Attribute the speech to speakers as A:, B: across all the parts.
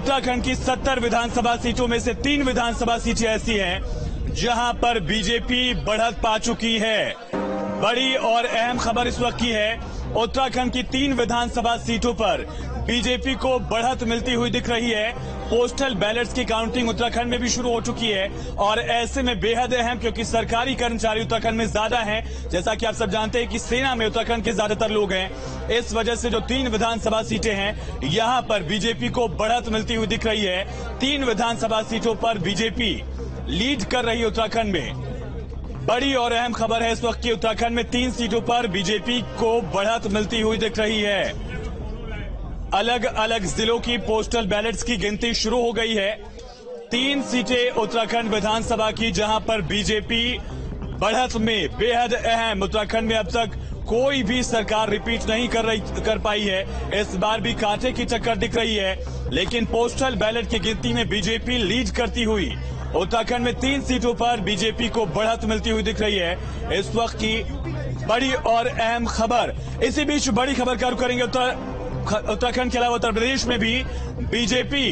A: उत्तराखंड की 70 विधानसभा सीटों में से 3 विधानसभा सीटें ऐसी हैं जहां पर बीजेपी बढ़त पा चुकी है। बड़ी और अहम खबर इस वक्त की है, उत्तराखंड की 3 विधानसभा सीटों पर बीजेपी को बढ़त मिलती हुई दिख रही है। पोस्टल बैलेट्स की काउंटिंग उत्तराखंड में भी शुरू हो चुकी है और ऐसे में बेहद अहम, क्योंकि सरकारी कर्मचारी उत्तराखंड में ज्यादा हैं। जैसा कि आप सब जानते हैं कि सेना में उत्तराखंड के ज्यादातर लोग हैं। इस वजह से जो 3 विधानसभा सीटें हैं, यहां पर बीजेपी को बढ़त मिलती हुई दिख रही है। 3 विधानसभा सीटों पर बीजेपी लीड कर रही है उत्तराखंड में। बड़ी और अहम खबर है इस वक्त की उत्तराखंड में 3 सीटों पर बीजेपी को बढ़त मिलती हुई दिख रही है। अलग अलग जिलों की पोस्टल बैलेट्स की गिनती शुरू हो गई है। 3 सीटें उत्तराखंड विधानसभा की जहां पर बीजेपी बढ़त में बेहद अहम। उत्तराखंड में अब तक कोई भी सरकार रिपीट नहीं कर पाई है। इस बार भी कांटे की टक्कर दिख रही है, लेकिन पोस्टल बैलेट की गिनती में बीजेपी लीड करती हुई उत्तराखंड में 3 सीटों पर बीजेपी को बढ़त मिलती हुई दिख रही है। इस वक्त की बड़ी और अहम खबर। इसी बीच बड़ी खबर का रुख करेंगे उत्तराखंड के अलावा उत्तर प्रदेश में भी बीजेपी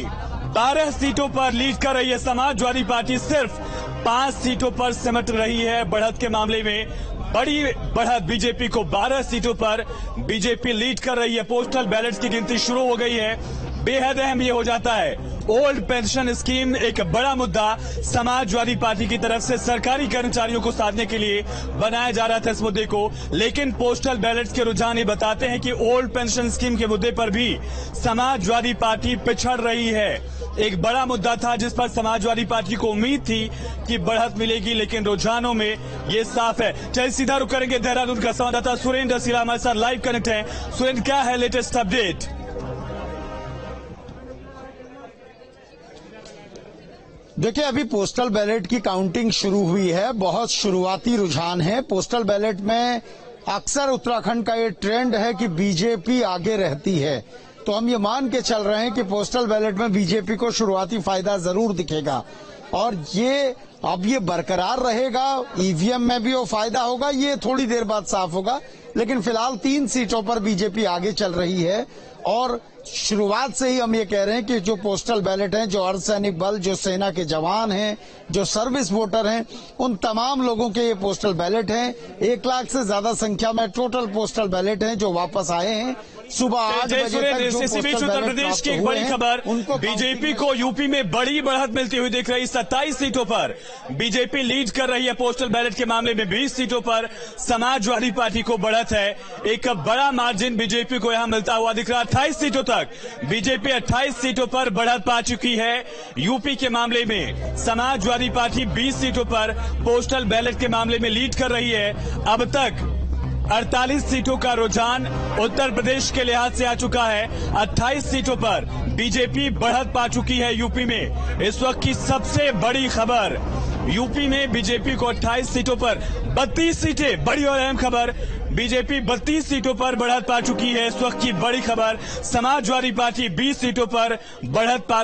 A: 12 सीटों पर लीड कर रही है। समाजवादी पार्टी सिर्फ 5 सीटों पर सिमट रही है। बढ़त के मामले में बड़ी बढ़त बीजेपी को 12 सीटों पर बीजेपी लीड कर रही है। पोस्टल बैलेट्स की गिनती शुरू हो गई है। बेहद अहम ये हो जाता है, ओल्ड पेंशन स्कीम एक बड़ा मुद्दा समाजवादी पार्टी की तरफ से सरकारी कर्मचारियों को साधने के लिए बनाया जा रहा था इस मुद्दे को, लेकिन पोस्टल बैलेट्स के रुझान ये बताते हैं कि ओल्ड पेंशन स्कीम के मुद्दे पर भी समाजवादी पार्टी पिछड़ रही है। एक बड़ा मुद्दा था जिस पर समाजवादी पार्टी को उम्मीद थी कि बढ़त मिलेगी, लेकिन रुझानों में ये साफ है। चलिए सीधा रुक करेंगे देहरादून का संवाददाता सुरेंद्र सिला हमारे साथ लाइव कनेक्ट है। सुरेंद्र, क्या है लेटेस्ट अपडेट?
B: देखिए, अभी पोस्टल बैलेट की काउंटिंग शुरू हुई है। बहुत शुरुआती रुझान है। पोस्टल बैलेट में अक्सर उत्तराखंड का ये ट्रेंड है कि बीजेपी आगे रहती है, तो हम ये मान के चल रहे हैं कि पोस्टल बैलेट में बीजेपी को शुरुआती फायदा जरूर दिखेगा और ये अब ये बरकरार रहेगा। ईवीएम में भी वो फायदा होगा, ये थोड़ी देर बाद साफ होगा, लेकिन फिलहाल 3 सीटों पर बीजेपी आगे चल रही है। और शुरुआत से ही हम ये कह रहे हैं कि जो पोस्टल बैलेट हैं, जो अर्धसैनिक बल, जो सेना के जवान हैं, जो सर्विस वोटर हैं, उन तमाम लोगों के ये पोस्टल बैलेट हैं। 1 लाख से ज्यादा संख्या में टोटल पोस्टल बैलेट हैं जो वापस आए हैं। सुबह 8 बजे तक जो पोस्टल बैलेट
A: उत्तर प्रदेश की एक बड़ी खबर, बीजेपी को यूपी में बड़ी बढ़त मिलती हुई दिख रही। 27 सीटों पर बीजेपी लीड कर रही है। पोस्टल बैलेट के मामले में 20 सीटों पर समाजवादी पार्टी को बढ़त है। एक बड़ा मार्जिन बीजेपी को यहां मिलता हुआ दिख रहा है। 28 सीटों तक बीजेपी 28 सीटों पर बढ़त पा चुकी है। यूपी के मामले में समाजवादी पार्टी 20 सीटों पर पोस्टल बैलेट के मामले में लीड कर रही है। अब तक 48 सीटों का रुझान उत्तर प्रदेश के लिहाज से आ चुका है। 28 सीटों पर बीजेपी बढ़त पा चुकी है यूपी में। इस वक्त की सबसे बड़ी खबर, यूपी में बीजेपी को 28 सीटों पर 32 सीटें, बड़ी और अहम खबर, बीजेपी 32 सीटों पर बढ़त पा चुकी है। इस वक्त की बड़ी खबर, समाजवादी पार्टी 20 सीटों पर बढ़त पा